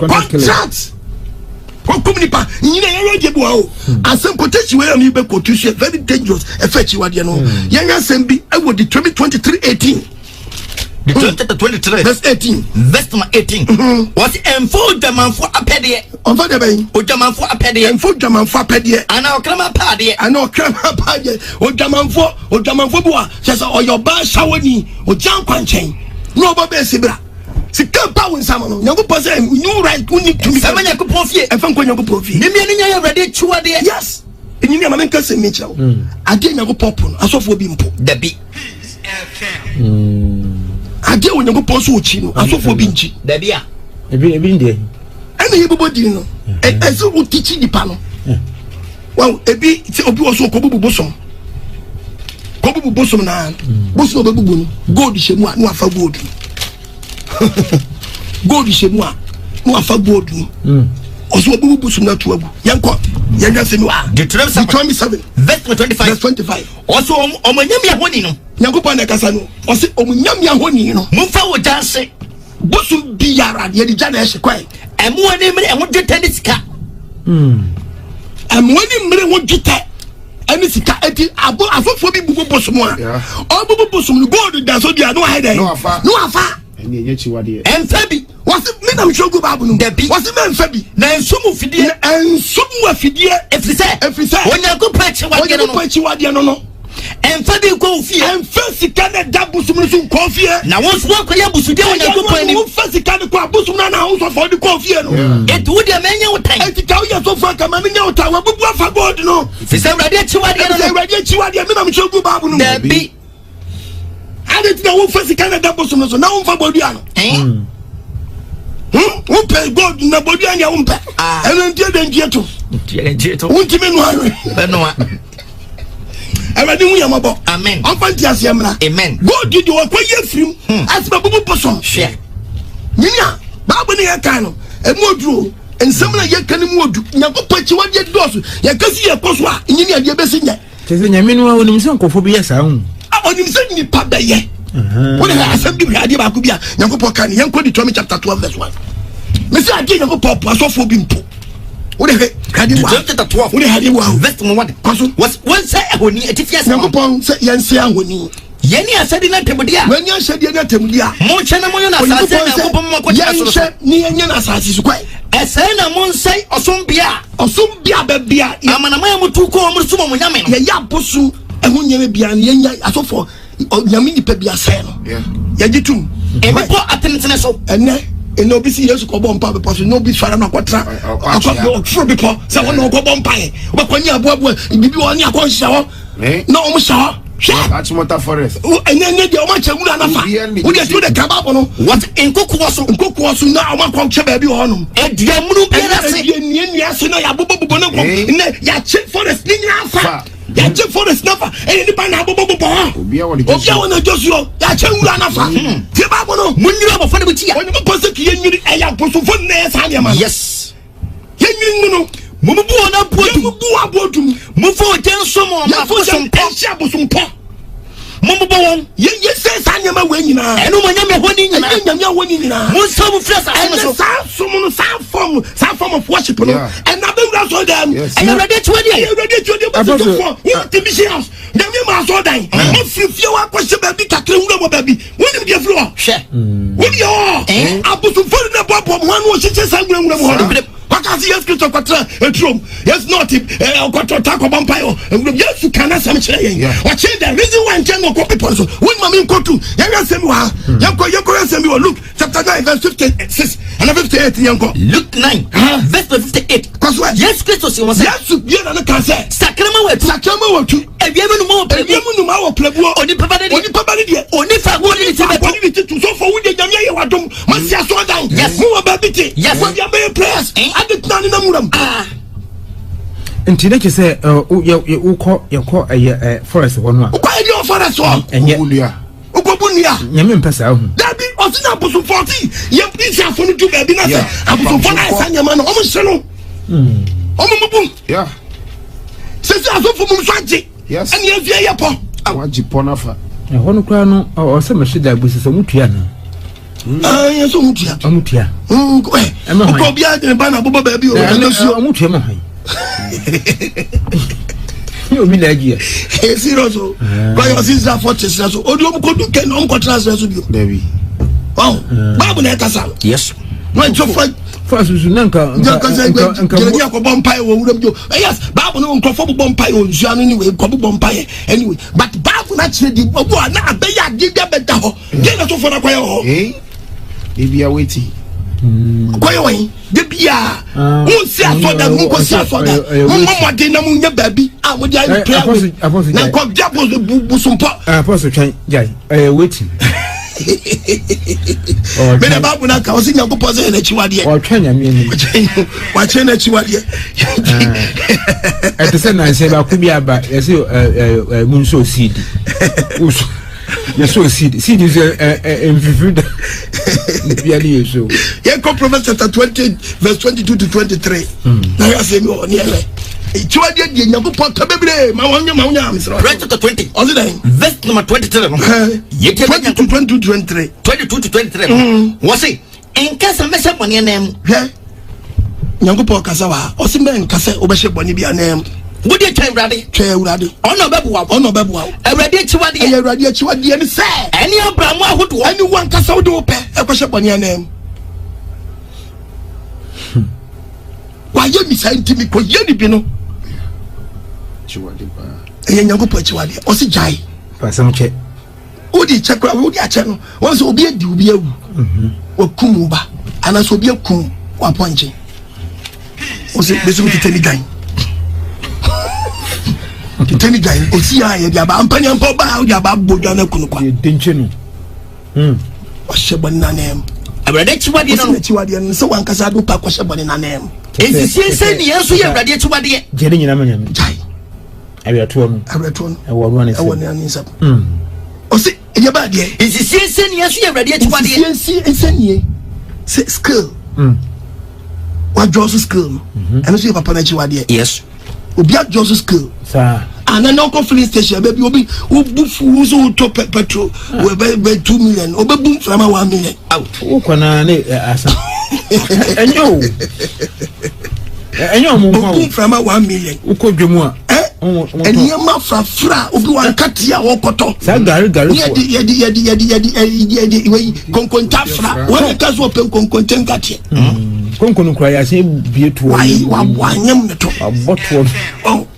kokum nipa nyina ye reje bo o asem kotachi we am be kotu very dangerous efa Akyiwade no ye nya asem bi e wo di 2023-18 the 2023 verse 18 verse 18 what enfo jamanfo apede onfa de ben ojamanfo apede enfo jamanfo apede ana okrama pade ojamanfo bo a se oyoba shawoni ojan kwanchen no oba be sibra sika pa won sama no Nyankopon say you right you need to sama Nyankopon fie efa nko Nyankopon fie ni nya ya Awurade Akyiwade yes enyini ama menka se me chawo ade Nyankopon pon asofo bi mpo dabi ade Nyankopon so ochi no asofo bi nchi dabi a ebi ndie ene yebobo di no ese o tichi dipa no wow ebi se obi wo so ko bubu bosom na bosom obebubu no gold shemu a no afa gold gold shemu a no afa gold no oso obubu bosom na to agu yanko yanga se no a Deuteronomy 7 verse 25 oso omanyam ahoni no Nyankopon na kasa no oso omanyam ahoni no mumfa wo janse bosom biara de gya na ehye kwai emu ani mre emu dwetɛ ne sika emu ani mre wo dwetɛ ani sika eti abo afofo bi bubu bosom a obubu bosom no gold da so dia no hide no afa eni Akyiwade emfa bi wasi me na mshogu babu no wasi me emfa bi na ensumu fidie efrise Onyankopon Akyiwade no emfa bi ko fie emfa sika na da busum no so ko fie na won so ko ya busude Onyankopon ni emfa sika ko busum na ho so for di ko fie no etu wo dia menye wotan eti ka wo ya so fa ka ma menye wotan wa bubu afa god no fisa Awurade Akyiwade me na mshogu babu no dabi ade ti na wo fa sika na da busum no so na wo fa bodua no wo pe god na bodua nya wo pe eno ntie de ntie to wo ntime no awe benoa Awurade hu yamabo amen onfa ntiase amra amen god di wo kwa yefrim asba bubu bosom share nyinia babu ne yakan no emu oduro ensem na yakan mu odu Nyankopon Akyiwade dosu yakasi yakoso a nyinia de besinya tese nyame no onim se nkofo bi yesa hu onim se nipa beye wona asem bi ade ba ko bia Nyankopon kan yanko Deuteronomy chapter 12 verse 1 me se ade Nyankopon po asofo bi mpo wona he ade wa chapter 12 wona ade wa verse 1 kwaso was one say ahoni etifia Nyankopon se yense ahoni Yeni asedi na temudia. When you said na temudia. Mo chana mo na asase na ko mo ko chana. Ni enya na asase su kwai. Ese na mo nsai osumbia bebia. Amana ma mu tu ko mo sumo mo nyame no. Ye ya bosu ehu nyame bia na enya asofo nyame ni pe bia sai no. Ya jitum. Emi po atenetene so. Ene obi si Yesu ko bompa be poso no bi fara na kwatra. Akwa bi po se wona ko bompa e. Oba kwani aboabo bibi woni akon hya ho. Na o mo hya ho. Achimota forest. Ene de o ma chewura na fa. Wo de to de kababo no. What enkokuwo so na o ma kon che ba bi ho no. Edua munu bi na se. Ni ase na ya bobo na ko. Ne ya che forest ni nya fa. Ya che forest na fa. Ene pa na bobo ha. Obi a wona Joshua. Ya che wura na fa. Ti ba bo no. Munnyira abofo ne bitia. Oni mo pose ki yenyiri e ya posofo na sa ne ma. Yes. Yenyiri no. Mumubu ona bodu. Mufo jenso mo ma fo sompo. Mumubu won. Ye se sa nyama we nyina. Enu mo nyama ho ni nyina. Nyama ho ni nyina. Mo so mu fresa so. Sa form of worship no. And na be wura so dem. And you ready to do? What the missions? Dem ma so dan. Mo fifie wa kwese ba bi kakre wura mo ba bi. Woni bi floor. Hwe. Woni yo. Abusu fori na bobo mo anu o chiche sa wura mo. Wakasi yes Christo kwatra etrom yes not kwatra tako bampayo yes you can answer me cheye what change the reason why nchen no people so when mama nkotu ya semi wa yanko semi wa Luke chapter 9 verse 56 and 58 yanko Luke 9 verse 58 cause what yes Christo si wonse yes you na can say sakrama wetu ebiemu no ma wo plebu oni papa de oni fa go ni ti so for we de nyame ye wadom masia so dan mu wa babiti yes we be prayers adetna na muram nti na kise ukọ forest ho no a ukọ edi forest ho enye ukobunia nyame mpesa ho dabi osina abusu 40 ye pisi afonu tu baby na se abusu 40 na sa nyama no omo hye no omo mubu sisi asofo mum swaje ene afia ye po awaji po na fa ho no kra no o se mehida abusu so mutua na yeso mutua ko bia de ba na bobo baby o mutua ma han yo mi na gia serious o by your sister 40 so odi o ko du ken o ko transfer so bio baby wow babu na kasa yes no chofa fasusu nanka nka ko bompai wo wuram jo yes babu no nko fo bompai o nzua no ni we ko bompai anyway but babu na chire di obo na abeya di bia beta ho ge na so fo na kwaye ho bibia weti kwaye wan de bia won si asoda mun ko si asoda mun momode na mun nya baby a wo dia prayer na ko dia bo sumpo apostle twan jai weti me na babu na ka o si nyankopɔ se na chiwade o twa nyame ni wa che na chiwade ete se na se ba ku bia ba yesi mun so seed uso yeso seed is envivid bia ni yeso ye ko Proverbs chapter 20 verse 22 to 23 na ya se mi oni ele chiwade die nyankopɔ ka bebre ma wonya amsro chapter 20 on the verse number 23 no ye 22 to 23 22 to 23 no what say enkasa mesha bone nem nyankopɔ kasa wa o se me nkasa obehye bone bia nem wodi twewrade ono bebuwa awrade chiwade ni se eni abramu ahodo ani wan kasa wo de wo pe ekohye bone anem wa ye mi sa ntimi ko ye ni bi no chiwade ba nyankopɔ chiwade o se jai pasam che wodi chekra wodi ache no won se obi adi obi awu wakum ba ana so obi akum wa ponche o se besu kitani gan kitani gan o si ya ye dia ba ampanya mpa ba o dia ba bodwa na kunu kwa denche no o shebon na nem awrade chiwade no se wan kasa do pa ko shebon na nem ensisi se ni enso ye awrade chiwade jere nyina manyam jai abiato no e wo no ani sap o se e ba de ensisi se ni enso ye awrade chiwade ensisi ni se skill wa Joseph skill and so papa na chiwade yes obi a Joseph skill sa ana no ko filling station baby obi bufu so to petrol we be 2 million obi bum from 1 million out ukona ne asa enyo mu bum from 1 million ukodwemu a eniyama frafra obi wan katia wokoto sa gari yedi we konkonta fra wan kaso open konkonta nkatie konkonu kura ya se bietu wa nyam neto aboto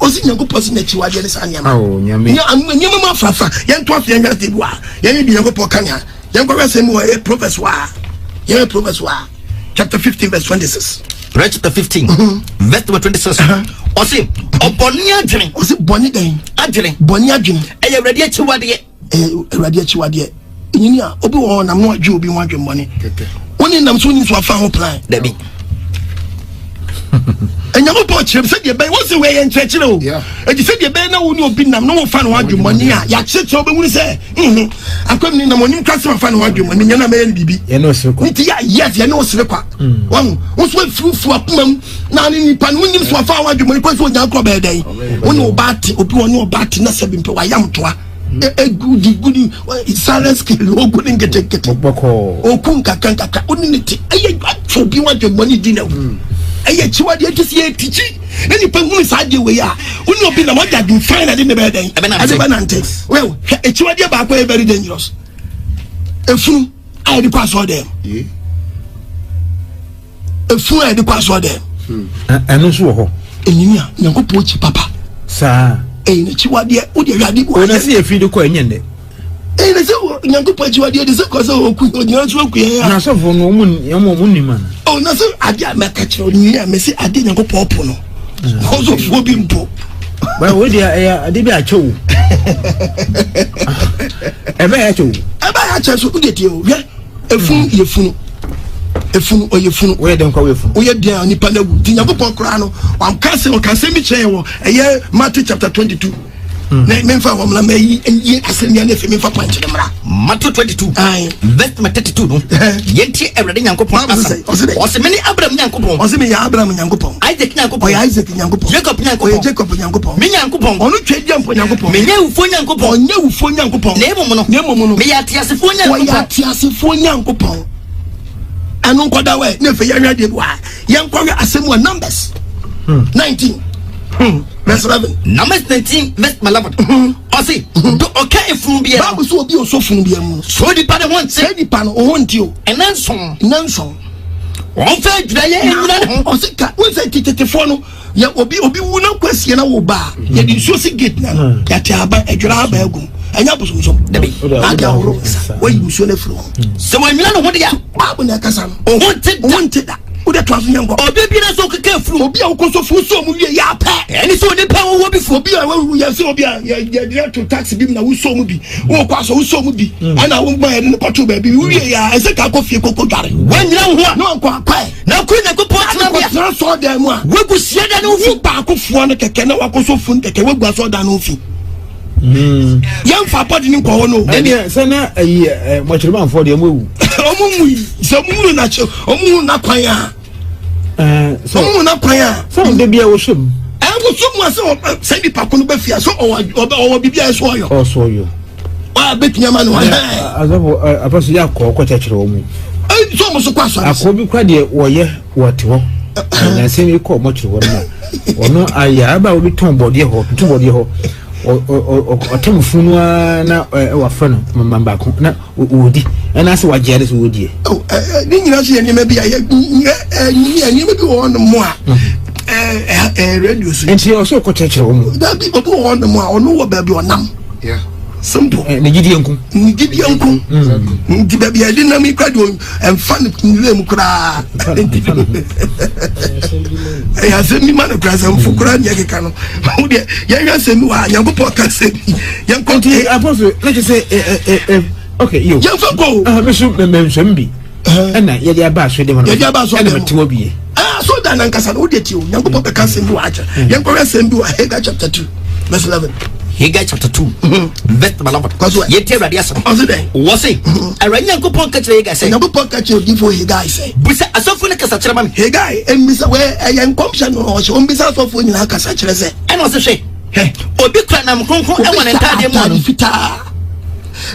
osi nyankopɔ si na Akyiwade ne sa nyama nyame nyama frafra yento afia nya de bua yene bi nyankopɔ kanya yanko wese mu Proverbs chapter 15 verse 26. Right, chapter 15 verse 26. Osi oboni adwene osi boni den adwene boni adwene eye Awurade Akyiwade Awurade Akyiwade nyini a obi wo na mo adwe obi ho adwe boni woni nam so ni so afa ho plan dabi enyamo po chire se de ben wo se we ye nkyekire o edi se de ben na wo ni obi nam no wo fa no adwe boni a ya kyekire obi mu se akwam ni nam oni kwase fa no adwe boni nyana me bibi ye no se ko nti ya yes ye no se kwa won wo so afufu apumam na ni nipa no nim so afa adwe boni kwa so nya kro be den woni obati obi woni obati na se bi mpe wa yam toa gudi silence kill ogudi ngete okun kakaka oniti eye atwo bi wa dwemoni di na eye Akyiwade atisi etichi na ni pengu sa de we ya oni obi na moja di fine de ne be den ade banante well Akyiwade ba kwa very dangerous efunu ai di kwa so dem efunu ai di kwa so dem anu so ho enyimia nyankopɔ chi papa sa na Akyiwade o de Awurade bo na se efi de ko enyende na se nyankopɔ Akyiwade de se ko se oku onyina so oku ya na so fo no mu ni man na se ade amaka kire ni ya me se ade nyankopɔ opo no ko so fo bi mpo ba we de ade bi achewu ebe ya achewu so de tie o hwe efunu oyefunu we de nkwa we funu oye dia nipa na wu di nyankopɔ kra no wan kase o kase mi kyerɛ wo eye Matthew chapter 22 na memfa wo mla mayi asɛmia na femi fa panche mra Matthew 22 verse 32 no yenti Awurade Nyankopɔn asa ose meni Abraham Nyankopɔn ose me ya Abraham Nyankopɔn Isaac Nyankopɔn Isaac Nyankopɔn Jacob Nyankopɔn me Nyankopɔn ono twedi ampo Nyankopɔn me nyawufo Nyankopɔn onyawufo Nyankopɔn na emo no me ya tiasefo Nyankopɔn anu nkoda we na fe yanwa de wa yankwa asemu Numbers 19 verse 11 Numbers 19 verse 11 osi do okay fun bia ba so obi osofun bia mu so di pa de won se di pa no o won ti o enanson on fa dwura ye enwura o se ka won se titetefo no ya obi wu na kwasie na wo ba ya di so si gate na ya ti aba edwura aba agum anya bosomsom dabi aga horo we muso na fro se wa nwura no ho de ya ba na kasa no o won ti da o de twaso nyango obi bi na so keke fru obi a ukoso fu so mu wie ya pa eni so de pa wo bi fu obi a wo ya se obi a ya to taxi bi na wo so mu bi wo kwaso wo so mu bi ana wo gba ne koto ba bi wie ya ese ka ko fie koko dware wanyira ho a no kwa na ko na ko pot na bia na so da mu a we gusia da no fi ba ko fu no keke na wakoso fu keke we gua so da no fi yan fa podi ni ko wono ene se na mo chirman for de mu omumu se omumu na che omumu na kwan ya omumu na kwan ya so de bia wo hwem wo so mu ase se bi pa ko no ba fia so o bibia so oyo wa betia ma no azabo apaso ya ko chechire wo mu so mo so kwaso akobi kwa de wo ye wote ho na se mi ko mo chire wo na ono aya ba obi ton body ho o funu na wa fa no mamba ko na odi na se wa jere se odi ni nyina se ni ma bia ni ma bi wo no mo a radio so enti o so ko chechire wo mu da bi obi wo no mo a ono wo ba bi onam simple ni gidi enku nti ba bia di na mi kwado emfa ni mu kura ya se mi ma no kura se mfu kura ni akeka no wo de ya hwa se mi wa Nyankopɔ ka se bi yan ko ti apostle let us say okay you yan fa ko me so me bi na ye dia ba so de mo na metimo bi so da nan kasa wo de ti o Nyankopɔ ka se bi wa acha yan ko se bi wa Haggai chapter 2 verse 11 Haggai chapter 2 verse 11 yete Awurade asem wo se Awurade Nyankopɔn ka kire Haggai se Nyankopɔn ka kire di fo Haggai se bisa asofo ne kasa kire ma Haggai embisa we ayen komsha no o se ombisa asofo nyina kasa kire se eno se hwe obi kra nam kronkron e wona ntade mu no fita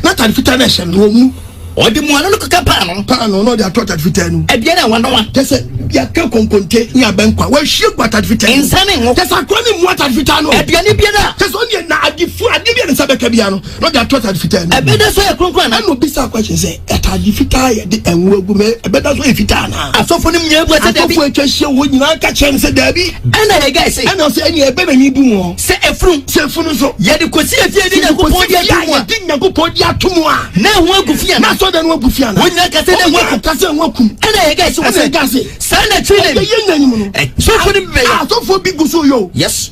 na tade fita na hye no mu o de mo no kaka paano no de atota fitanu e bia na wano wa tese ya ka konkonte ni abenkwa wa hwie kwata fitanu insane ngo tese akroni mu ata fitanu e bia ni bia na tese oni na adifu ade bia ne sabeka bia no de atota fitanu e beda so e kronkron na no bisa question say atade fita ye de enwo agu me e beda so e fita na asofo ni mnya bu ase da bi asofo etwa hye wo nyina ka chen se da bi ana ye guys say ana say eni e be na ni bu mo se efunu so ye de kosi efie di Nyankopon di atumu di Nyankopon di atumu a na ho agufia na so da no agufia na wonya ka se na ho ka se ho akum ana ye guys wo se sana chile ye nyanyum no sofo ni be asofo bi guso yo yes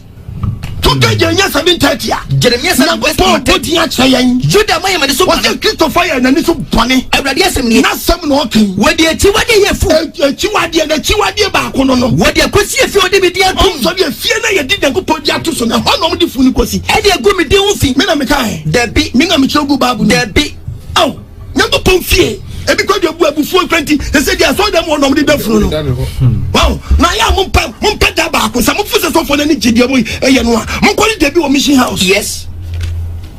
to ka Jeremia 7:30 a Jeremia 7:30 a chayan Juda may me so bane Christopher na ni so bane awrade asem ni na sam no okin wodi Akyiwade yefu Akyiwade ba ko no wodi akosi efi odi bi dia tum so de fie na ye di Nyankopon di ato so na honom di fu ni kosi e de agu mi de hu fi me na me kai da bi me na me chogu babu da bi aw Nyankopon fie ebi ko de abufu 20 say dia so dem honom di dafuru no wow na ya mumpa da ba ko sa mufu se so fo na ni gidie boy eye no a munkoli de bi o mission house yes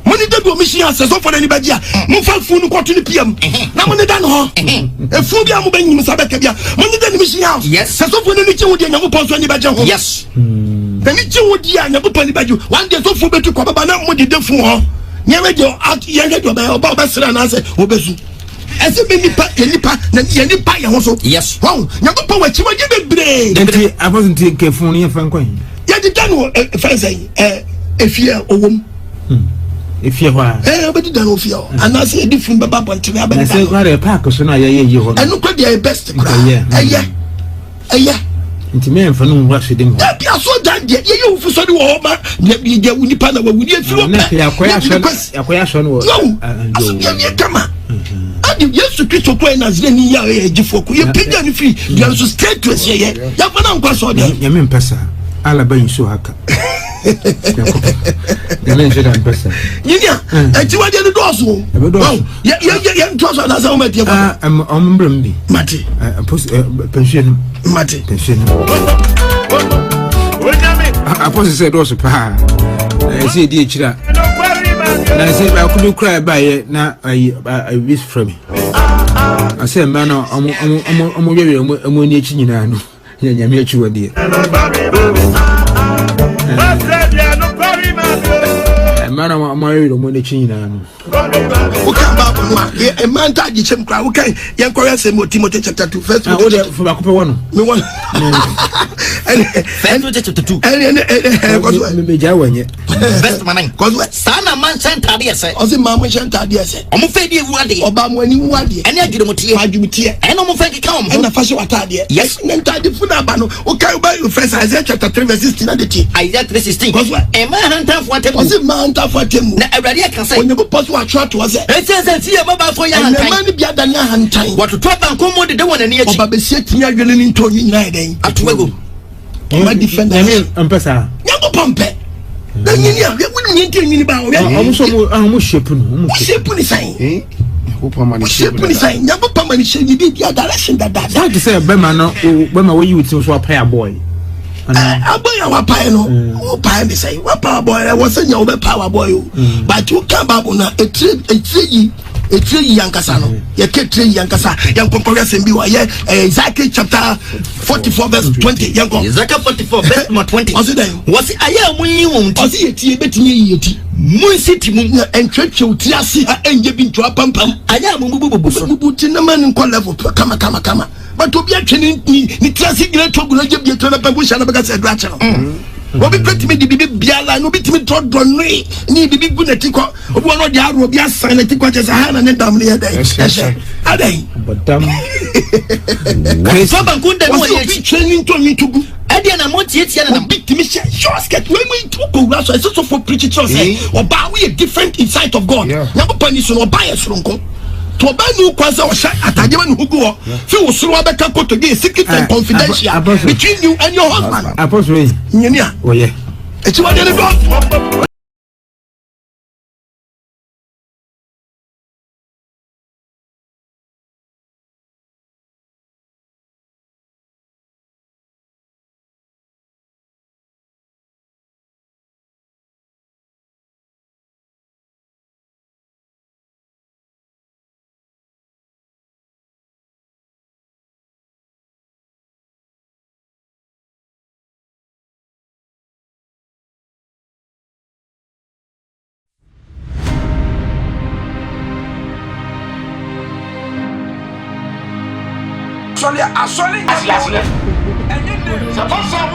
money de bi o mission house so fo na ni ba dia mumfa fu no koto ni pm na money da no ho efu bi am ba nyim sa ba ka bia money de ni mission house yes so fo na ni chi wo de Nyankopon so ni ba je ho yes na ni chi wo di a Nyankopon ni ba ju one day so fo betu ko baba na mo de fu ho nyewe de ye de ba sira na se obesu ese be nipa na ye nipa ye ho so yes wow Nyankopon wa chiwa je bebre enti apostle ke fun ye fan kwan ye de dan o fancy efie owom efie hwa obedi dan o fie ana se edi fun baba bontere abeda na se kwa re park so na ye ho no enu kwa de best kra eye nti me mfa no ngwa hwede mu da bia so dan de ye wu fu so de wo ma de nipa na wa wuni efie wo na yakoya so no aso ye kama adi Yesu Kristo ko na zire ni ya ejifo ko ye pega ni free dia so straight to ye ya fa na nkwa so de ya me mpesa ala ban so haka ya me jeda mpesa yinia Akyiwade ni doso ya doso na sa o metie ba mbram bi mate pension mate pension apostle said doso pa say di echira na say ba ku kura ba ye na I wish from me I say man omo wewe omo ni echi nyina no Onyame Akyiwade man omo wewe omo ni echi nyina no o kan ba bo no e man ta gi chem kra o kan yen kwere say Timothy chapter 2 first o de for ba ko pe wono me won First chapter 2 and me ja wanye best man cause sana man center dey say o se ma mo center dey say omo fe dey wu ade oba mo ani wu ade ene agirimotie adwumitie ene omo fe keka omo ena fashion atade yes na ntade fu na ba no o kai ba first Isaiah chapter 3 verse 16 na dey Isaiah 3:16 cause what e ma hanta fo atem o se ma hanta fo atem na awrade aka say onye bo poso atwa to say ese fie baba fo ya hantan na ma ni bia da na hantan wato to ba ko mo de wona ni achi oba be sie tinya dwele ni nto nyina den atuego ma defender mpesa Nyango pompe na nyini a we woni nyenti nyini ba o mo shepu no mo shepu ni sai Who permanent shepu ni sai Nyango pama ni shepu di dia direction da that is say be ma no be ma we you so pay a boy aboy a wapae no o pae ni sai wapa boy wo se nya wo be power boy o but you can ba na etire yi yankasa no ye ketre yankasa yankokore asembi wa ye Isaiah chapter 44 verse 20 yanko Isaiah 44 verse 20 osi den wasi aya munyi won ti osi yeti betinye yeti mun city mun na entwetwe uti ase ha enje bi ntwa pampam aya mun bubu so bubuti na man nko level kama but obi atwe ni trasi gire togu na je bi to na pampu sha na bega se do ache no obi pretimi di bibi biala no bitimi trodro ni bibi gunati ko obi wono di aro obi asan na ti ko chesa ha na ne dam ne yeda adai badam so ban kun da no ye obi training to me tugu ade na mo tie na bitimi sure get when we talk about so for preaching church say oba we a different insight of God nyakopa ni so no oba ye soronko to ba nu kwasa o sha ataje ma nu hugu wo fi wo suru abeka koto ge secret and confidential between you and your husband apostle nyeni a oye Akyiwade ni do asɔre asɔre asi asi. Sɛ bɔnsɔn